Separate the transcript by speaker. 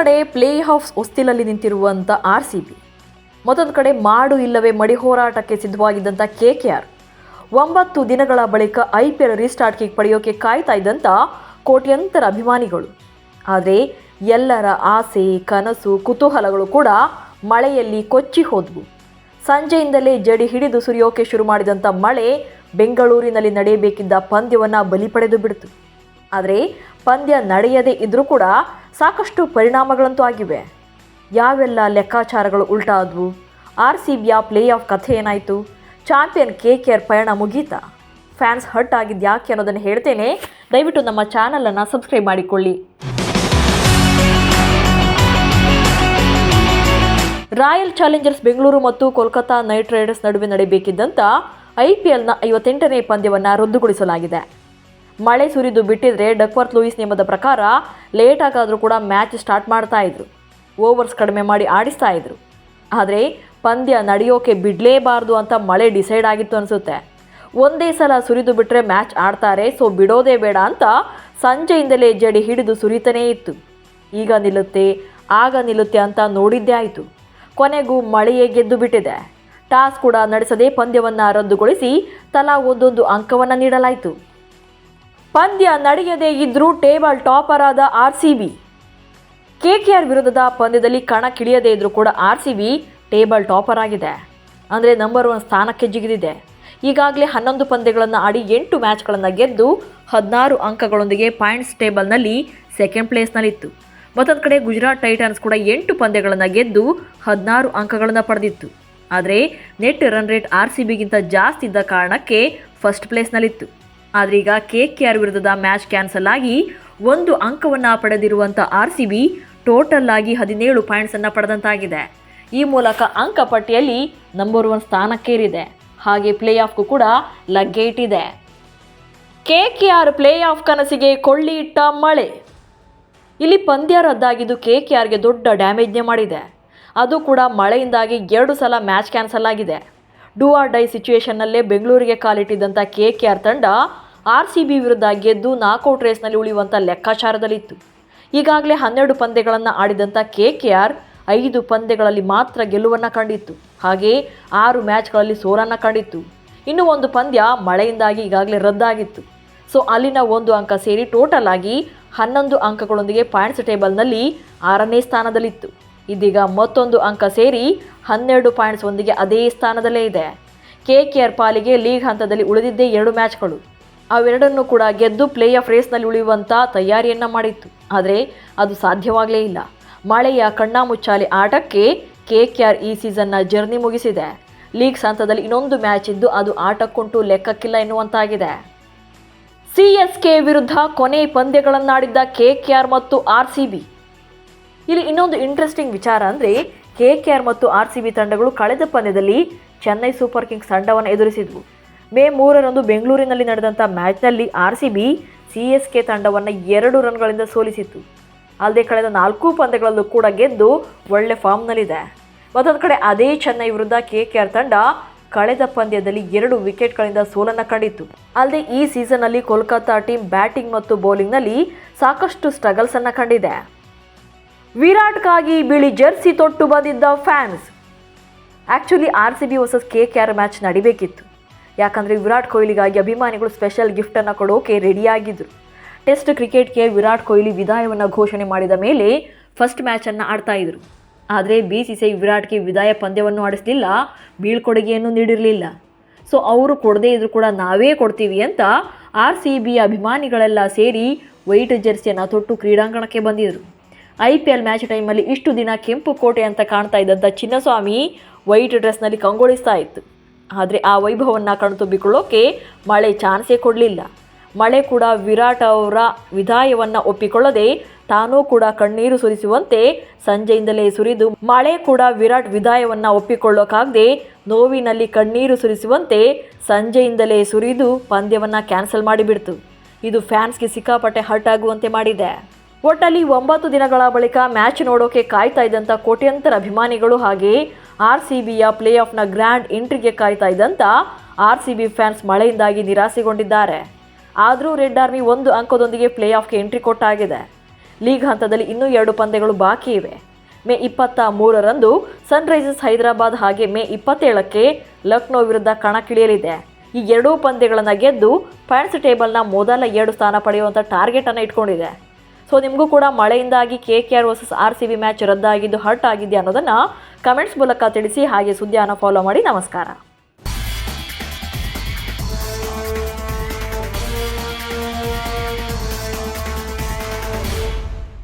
Speaker 1: ಕಡೆ play offs ಹೊಸ್ತಿಲಲ್ಲಿ ನಿಂತಿರುವಂಥ RCB, ಮತ್ತೊಂದು ಕಡೆ ಮಾಡು ಇಲ್ಲವೇ ಮಡಿ ಹೋರಾಟಕ್ಕೆ ಸಿದ್ಧವಾಗಿದ್ದಂಥ KKR. 9 ದಿನಗಳ ಬಳಿಕ IPL ರೀಸ್ಟಾರ್ಟ್ ಕಿಕ್ ಪಡೆಯೋಕೆ ಕಾಯ್ತಾ ಇದ್ದಂಥ ಕೋಟ್ಯಂತರ ಅಭಿಮಾನಿಗಳು. ಆದರೆ ಎಲ್ಲರ ಆಸೆ, ಕನಸು, ಕುತೂಹಲಗಳು ಕೂಡ ಮಳೆಯಲ್ಲಿ ಕೊಚ್ಚಿ ಹೋದವು. ಸಂಜೆಯಿಂದಲೇ ಜಡಿ ಹಿಡಿದು ಸುರಿಯೋಕೆ ಶುರು ಮಾಡಿದಂಥ ಮಳೆ ಬೆಂಗಳೂರಿನಲ್ಲಿ ನಡೆಯಬೇಕಿದ್ದ ಪಂದ್ಯವನ್ನು ಬಲಿ ಪಡೆದು ಬಿಡ್ತು. ಆದರೆ ಪಂದ್ಯ ನಡೆಯದೇ ಇದ್ರೂ ಕೂಡ ಸಾಕಷ್ಟು ಪರಿಣಾಮಗಳಂತೂ ಆಗಿವೆ. ಯಾವೆಲ್ಲ ಲೆಕ್ಕಾಚಾರಗಳು ಉಲ್ಟಾದವು? RCBಯ ಪ್ಲೇ ಆಫ್ ಕಥೆ ಏನಾಯಿತು? ಚಾಂಪಿಯನ್ KKR ಪಯಣ ಮುಗೀತಾ? ಫ್ಯಾನ್ಸ್ ಹರ್ಟ್ ಆಗಿದ್ದು ಯಾಕೆ ಅನ್ನೋದನ್ನು ಹೇಳ್ತೇನೆ. ದಯವಿಟ್ಟು ನಮ್ಮ ಚಾನಲನ್ನು ಸಬ್ಸ್ಕ್ರೈಬ್ ಮಾಡಿಕೊಳ್ಳಿ. ರಾಯಲ್ ಚಾಲೆಂಜರ್ಸ್ ಬೆಂಗಳೂರು ಮತ್ತು ಕೋಲ್ಕತಾ ನೈಟ್ ರೈಡರ್ಸ್ ನಡುವೆ ನಡೆಯಬೇಕಿದ್ದಂಥ IPLನ 58ನೇ ಪಂದ್ಯವನ್ನು ರದ್ದುಗೊಳಿಸಲಾಗಿದೆ. ಮಳೆ ಸುರಿದು ಬಿಟ್ಟಿದ್ರೆ ಡಕ್ವರ್ತ್ ಲೂಯಿಸ್ ನಿಯಮದ ಪ್ರಕಾರ ಲೇಟ್ ಆಗಾದರೂ ಕೂಡ ಮ್ಯಾಚ್ ಸ್ಟಾರ್ಟ್ ಮಾಡ್ತಾ ಇದ್ರು, ಓವರ್ಸ್ ಕಡಿಮೆ ಮಾಡಿ ಆಡಿಸ್ತಾ ಇದ್ರು. ಆದರೆ ಪಂದ್ಯ ನಡೆಯೋಕೆ ಬಿಡಲೇಬಾರ್ದು ಅಂತ ಮಳೆ ಡಿಸೈಡ್ ಆಗಿತ್ತು ಅನಿಸುತ್ತೆ. ಒಂದೇ ಸಲ ಸುರಿದು ಬಿಟ್ಟರೆ ಮ್ಯಾಚ್ ಆಡ್ತಾರೆ, ಸೊ ಬಿಡೋದೇ ಬೇಡ ಅಂತ ಸಂಜೆಯಿಂದಲೇ ಜಡಿ ಹಿಡಿದು ಸುರಿತಾನೇ ಇತ್ತು. ಈಗ ನಿಲ್ಲುತ್ತೆ, ಆಗ ನಿಲ್ಲುತ್ತೆ ಅಂತ ನೋಡಿದ್ದೇ ಆಯಿತು. ಕೊನೆಗೂ ಮಳೆಯೇ ಗೆದ್ದು ಬಿಟ್ಟಿದೆ. ಟಾಸ್ ಕೂಡ ನಡೆಸದೆ ಪಂದ್ಯವನ್ನು ರದ್ದುಗೊಳಿಸಿ ತಲಾ ಒಂದೊಂದು ಅಂಕವನ್ನು ನೀಡಲಾಯಿತು. ಪಂದ್ಯ ನಡೆಯದೇ ಇದ್ರೂ ಟೇಬಲ್ ಟಾಪರ್ ಆದ RCB. KKR ವಿರುದ್ಧದ ಪಂದ್ಯದಲ್ಲಿ ಕಣಕ್ಕಿಳಿಯದೇ ಇದ್ರೂ ಕೂಡ RCB ಟೇಬಲ್ ಟಾಪರ್ ಆಗಿದೆ. ಅಂದರೆ ನಂಬರ್ 1 ಸ್ಥಾನಕ್ಕೆ ಜಿಗಿದಿದೆ. ಈಗಾಗಲೇ 11 ಪಂದ್ಯಗಳನ್ನು ಆಡಿ 8 ಮ್ಯಾಚ್ಗಳನ್ನು ಗೆದ್ದು 16 ಅಂಕಗಳೊಂದಿಗೆ ಪಾಯಿಂಟ್ಸ್ ಟೇಬಲ್ನಲ್ಲಿ ಸೆಕೆಂಡ್ ಪ್ಲೇಸ್ನಲ್ಲಿತ್ತು. ಮತ್ತೊಂದು ಕಡೆ ಗುಜರಾತ್ ಟೈಟನ್ಸ್ ಕೂಡ 8 ಪಂದ್ಯಗಳನ್ನು ಗೆದ್ದು 16 ಅಂಕಗಳನ್ನು ಪಡೆದಿತ್ತು. ಆದರೆ ನೆಟ್ ರನ್ ರೇಟ್ RCBಗಿಂತ ಜಾಸ್ತಿ ಇದ್ದ ಕಾರಣಕ್ಕೆ ಫಸ್ಟ್ ಪ್ಲೇಸ್ನಲ್ಲಿತ್ತು. ಆದರೆ ಈಗ KKR ವಿರುದ್ಧದ ಮ್ಯಾಚ್ ಕ್ಯಾನ್ಸಲ್ ಆಗಿ 1 ಅಂಕವನ್ನು ಪಡೆದಿರುವಂಥ RCB ಟೋಟಲ್ ಆಗಿ 17 ಪಾಯಿಂಟ್ಸನ್ನು ಪಡೆದಂತಾಗಿದೆ. ಈ ಮೂಲಕ ಅಂಕ ಪಟ್ಟಿಯಲ್ಲಿ ನಂಬರ್ 1 ಸ್ಥಾನಕ್ಕೇರಿದೆ. ಹಾಗೆ ಪ್ಲೇ ಆಫ್ಗೂ ಕೂಡ ಲಗ್ಗೆ ಇಟ್ಟಿದೆ. KKR ಪ್ಲೇ ಆಫ್ ಕನಸಿಗೆ ಕೊಳ್ಳಿ ಇಟ್ಟ ಮಳೆ. ಇಲ್ಲಿ ಪಂದ್ಯ ರದ್ದಾಗಿದ್ದು KKRಗೆ ದೊಡ್ಡ ಡ್ಯಾಮೇಜ್ನೇ ಮಾಡಿದೆ. ಅದು ಕೂಡ ಮಳೆಯಿಂದಾಗಿ 2 ಸಲ ಮ್ಯಾಚ್ ಕ್ಯಾನ್ಸಲ್ ಆಗಿದೆ. ಡೂ ಆರ್ ಡೈ ಸಿಚುವೇಷನ್ನಲ್ಲೇ ಬೆಂಗಳೂರಿಗೆ ಕಾಲಿಟ್ಟಿದ್ದಂಥ KKR ತಂಡ RCB ವಿರುದ್ಧ ಗೆದ್ದು ನಾಕೌಟ್ ರೇಸ್ನಲ್ಲಿ ಉಳಿಯುವಂಥ ಲೆಕ್ಕಾಚಾರದಲ್ಲಿತ್ತು. ಈಗಾಗಲೇ 12 ಪಂದ್ಯಗಳನ್ನು ಆಡಿದಂಥ KKR 5 ಪಂದ್ಯಗಳಲ್ಲಿ ಮಾತ್ರ ಗೆಲುವನ್ನು ಕಂಡಿತ್ತು. ಹಾಗೆ 6 ಮ್ಯಾಚ್ಗಳಲ್ಲಿ ಸೋಲನ್ನು ಕಂಡಿತ್ತು. ಇನ್ನೂ ಒಂದು ಪಂದ್ಯ ಮಳೆಯಿಂದಾಗಿ ಈಗಾಗಲೇ ರದ್ದಾಗಿತ್ತು. ಸೊ ಅಲ್ಲಿನ 1 ಅಂಕ ಸೇರಿ ಟೋಟಲ್ ಆಗಿ 11 ಅಂಕಗಳೊಂದಿಗೆ ಪಾಯಿಂಟ್ಸ್ ಟೇಬಲ್ನಲ್ಲಿ 6ನೇ ಸ್ಥಾನದಲ್ಲಿತ್ತು. ಇದೀಗ ಮತ್ತೊಂದು ಅಂಕ ಸೇರಿ 12 ಪಾಯಿಂಟ್ಸ್ ಒಂದಿಗೆ ಅದೇ ಸ್ಥಾನದಲ್ಲೇ ಇದೆ. KKR ಪಾಲಿಗೆ ಲೀಗ್ ಹಂತದಲ್ಲಿ ಉಳಿದಿದ್ದೇ 2 ಮ್ಯಾಚ್ಗಳು. ಅವೆರಡನ್ನು ಕೂಡ ಗೆದ್ದು ಪ್ಲೇ ಆಫ್ ರೇಸ್ನಲ್ಲಿ ಉಳಿಯುವಂಥ ತಯಾರಿಯನ್ನು ಮಾಡಿತ್ತು. ಆದರೆ ಅದು ಸಾಧ್ಯವಾಗಲೇ ಇಲ್ಲ. ಮಳೆಯ ಕಣ್ಣಾಮುಚ್ಚಾಲೆ ಆಟಕ್ಕೆ KKR ಈ ಸೀಸನ್ನ ಜರ್ನಿ ಮುಗಿಸಿದೆ. ಲೀಗ್ಸ್ ಹಂತದಲ್ಲಿ ಇನ್ನೊಂದು ಮ್ಯಾಚ್ ಇದ್ದು ಅದು ಆಟಕ್ಕುಂಟು ಲೆಕ್ಕಕ್ಕಿಲ್ಲ ಎನ್ನುವಂತಾಗಿದೆ. CSK ವಿರುದ್ಧ ಕೊನೆ ಪಂದ್ಯಗಳನ್ನಾಡಿದ್ದ KKR ಮತ್ತು RCB. ಇಲ್ಲಿ ಇನ್ನೊಂದು ಇಂಟ್ರೆಸ್ಟಿಂಗ್ ವಿಚಾರ ಅಂದರೆ KKR ಮತ್ತು RCB ತಂಡಗಳು ಕಳೆದ ಪಂದ್ಯದಲ್ಲಿ ಚೆನ್ನೈ ಸೂಪರ್ ಕಿಂಗ್ಸ್ ತಂಡವನ್ನು ಎದುರಿಸಿದ್ವು. ಮೇ 3ರಂದು ಬೆಂಗಳೂರಿನಲ್ಲಿ ನಡೆದಂಥ ಮ್ಯಾಚ್ನಲ್ಲಿ RCB CSK ತಂಡವನ್ನು 2 ರನ್ಗಳಿಂದ ಸೋಲಿಸಿತ್ತು. ಅಲ್ಲದೆ ಕಳೆದ 4 ಪಂದ್ಯಗಳಲ್ಲೂ ಕೂಡ ಗೆದ್ದು ಒಳ್ಳೆ ಫಾರ್ಮ್ನಲ್ಲಿದೆ. ಮತ್ತೊಂದು ಕಡೆ ಅದೇ ಚೆನ್ನೈ ವಿರುದ್ಧ KKR ತಂಡ ಕಳೆದ ಪಂದ್ಯದಲ್ಲಿ 2 ವಿಕೆಟ್ಗಳಿಂದ ಸೋಲನ್ನು ಕಂಡಿತ್ತು. ಅಲ್ಲದೆ ಈ ಸೀಸನ್ನಲ್ಲಿ ಕೋಲ್ಕತಾ ಟೀಮ್ ಬ್ಯಾಟಿಂಗ್ ಮತ್ತು ಬೌಲಿಂಗ್ನಲ್ಲಿ ಸಾಕಷ್ಟು ಸ್ಟ್ರಗಲ್ಸನ್ನು ಕಂಡಿದೆ. ವಿರಾಟ್ಗಾಗಿ ಬಿಳಿ ಜರ್ಸಿ ತೊಟ್ಟು ಬಂದಿದ್ದ fans. Actually RCB versus KKR match ನಡಿಬೇಕಿತ್ತು. ಯಾಕಂದರೆ ವಿರಾಟ್ ಕೊಹ್ಲಿಗಾಗಿ ಅಭಿಮಾನಿಗಳು ಸ್ಪೆಷಲ್ ಗಿಫ್ಟನ್ನು ಕೊಡೋಕೆ ರೆಡಿಯಾಗಿದ್ದರು. ಟೆಸ್ಟ್ ಕ್ರಿಕೆಟ್ಗೆ ವಿರಾಟ್ ಕೊಹ್ಲಿ ವಿದಾಯವನ್ನು ಘೋಷಣೆ ಮಾಡಿದ ಮೇಲೆ ಫಸ್ಟ್ ಮ್ಯಾಚನ್ನು ಆಡ್ತಾಯಿದ್ರು. ಆದರೆ BCCI ವಿರಾಟ್ಗೆ ವಿದಾಯ ಪಂದ್ಯವನ್ನು ಆಡಿಸಲಿಲ್ಲ, ಬೀಳ್ಕೊಡುಗೆಯನ್ನು ನೀಡಿರಲಿಲ್ಲ. ಸೊ ಅವರು ಕೊಡದೇ ಇದ್ರೂ ಕೂಡ ನಾವೇ ಕೊಡ್ತೀವಿ ಅಂತ RCBಯ ಅಭಿಮಾನಿಗಳೆಲ್ಲ ಸೇರಿ ವೈಟ್ ಜೆರ್ಸಿಯನ್ನು ತೊಟ್ಟು ಕ್ರೀಡಾಂಗಣಕ್ಕೆ ಬಂದಿದ್ದರು. IPL ಮ್ಯಾಚ್ ಟೈಮಲ್ಲಿ ಇಷ್ಟು ದಿನ ಕೆಂಪು ಕೋಟೆ ಅಂತ ಕಾಣ್ತಾ ಇದ್ದಂಥ ಚಿನ್ನಸ್ವಾಮಿ ವೈಟ್ ಡ್ರೆಸ್ನಲ್ಲಿ ಕಂಗೊಳಿಸ್ತಾ ಇತ್ತು. ಆದರೆ ಆ ವೈಭವವನ್ನು ಕಣ್ತುಂಬಿಕೊಳ್ಳೋಕೆ ಮಳೆ ಚಾನ್ಸೇ ಕೊಡಲಿಲ್ಲ. ಮಳೆ ಕೂಡ ವಿರಾಟ್ ಅವರ ವಿದಾಯವನ್ನು ಒಪ್ಪಿಕೊಳ್ಳದೆ ತಾನೂ ಕೂಡ ಕಣ್ಣೀರು ಸುರಿಸುವಂತೆ ಸಂಜೆಯಿಂದಲೇ ಸುರಿದು, ಮಳೆ ಕೂಡ ವಿರಾಟ್ ವಿದಾಯವನ್ನು ಒಪ್ಪಿಕೊಳ್ಳೋಕ್ಕಾಗದೆ ನೋವಿನಲ್ಲಿ ಕಣ್ಣೀರು ಸುರಿಸುವಂತೆ ಸಂಜೆಯಿಂದಲೇ ಸುರಿದು ಪಂದ್ಯವನ್ನು ಕ್ಯಾನ್ಸಲ್ ಮಾಡಿಬಿಡ್ತು. ಇದು ಫ್ಯಾನ್ಸ್ಗೆ ಸಿಕ್ಕಾಪಟ್ಟೆ ಹರ್ಟ್ ಆಗುವಂತೆ ಮಾಡಿದೆ. ಒಟ್ಟಲ್ಲಿ 9 ದಿನಗಳ ಬಳಿಕ ಮ್ಯಾಚ್ ನೋಡೋಕೆ ಕಾಯ್ತಾ ಇದ್ದಂಥ ಕೋಟ್ಯಂತರ ಅಭಿಮಾನಿಗಳು ಹಾಗೆ RCBಯ ಪ್ಲೇ ಆಫ್ನ ಗ್ರ್ಯಾಂಡ್ ಎಂಟ್ರಿಗೆ ಕಾಯ್ತಾ ಇದ್ದಂಥ RCB ಫ್ಯಾನ್ಸ್ ಮಳೆಯಿಂದಾಗಿ ನಿರಾಸೆಗೊಂಡಿದ್ದಾರೆ. ಆದರೂ ರೆಡ್ ಆರ್ಮಿ 1 ಅಂಕದೊಂದಿಗೆ ಪ್ಲೇ ಆಫ್ಗೆ ಎಂಟ್ರಿ ಕೊಟ್ಟಾಗಿದೆ. ಲೀಗ್ ಹಂತದಲ್ಲಿ ಇನ್ನೂ 2 ಪಂದ್ಯಗಳು ಬಾಕಿ ಇವೆ. ಮೇ 23ರಂದು ಸನ್ರೈಸರ್ಸ್ ಹೈದರಾಬಾದ್ ಹಾಗೆ ಮೇ 27ಕ್ಕೆ ಲಕ್ನೋ ವಿರುದ್ಧ ಕಣಕ್ಕಿಳಿಯಲಿದೆ. ಈ 2 ಪಂದ್ಯಗಳನ್ನು ಗೆದ್ದು ಪಾಯಿಂಟ್ಸ್ ಟೇಬಲ್ನ ಮೊದಲ 2 ಸ್ಥಾನ ಪಡೆಯುವಂಥ ಟಾರ್ಗೆಟನ್ನು ಇಟ್ಕೊಂಡಿದೆ. ಸೊ ನಿಮಗೂ ಕೂಡ ಮಳೆಯಿಂದಾಗಿ KKR ವರ್ಸಸ್ RCB ಮ್ಯಾಚ್ ರದ್ದಾಗಿದ್ದು ಹರ್ಟ್ ಆಗಿದೆಯಾ ಅನ್ನೋದನ್ನು ಕಮೆಂಟ್ಸ್ ಮೂಲಕ ತಿಳಿಸಿ. ಹಾಗೆ ಸುದ್ದಿಯನ್ನು ಫಾಲೋ ಮಾಡಿ. ನಮಸ್ಕಾರ.